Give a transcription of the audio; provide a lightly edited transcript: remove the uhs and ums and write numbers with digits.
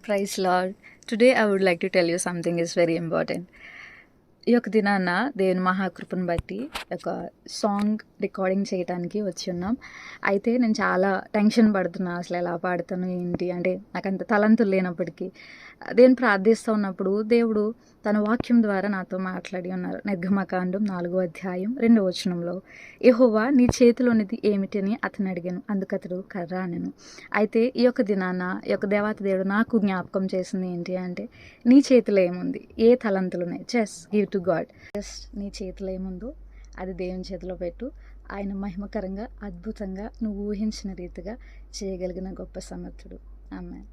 Praise Lord. Today I would like to tell you something is very important. ఈ యొక్క దినాన దేవుని మహాకృపను బట్టి ఒక సాంగ్ రికార్డింగ్ చేయడానికి వచ్చి ఉన్నాం. అయితే నేను చాలా టెన్షన్ పడుతున్నా, అసలు ఎలా పాడుతాను ఏంటి అంటే నాకు అంత తలంతులు లేనప్పటికీ దేవుని ప్రార్థిస్తూ ఉన్నప్పుడు దేవుడు తన వాక్యం ద్వారా నాతో మాట్లాడి ఉన్నారు. నిర్గమకాండం 4వ అధ్యాయం 2వ వచనంలో, యెహోవా నీ చేతిలోనిది ఏమిటని అతను అడిగాను, అందుకతడు కర్ర అనెను. అయితే ఈ యొక్క దినాన ఈ యొక్క దేవాతి దేవుడు నాకు జ్ఞాపకం చేసింది ఏంటి అంటే, నీ చేతిలో ఏముంది, ఏ తలంతులు ఉన్నాయి, just give to God. Just నీ చేతిలో ఏముందో అది దేవుని చేతిలో పెట్టు. ఆయన మహిమకరంగా అద్భుతంగా నువ్వు ఊహించిన రీతిగా చేయగలిగిన గొప్ప సమర్థుడు. ఆమేన్.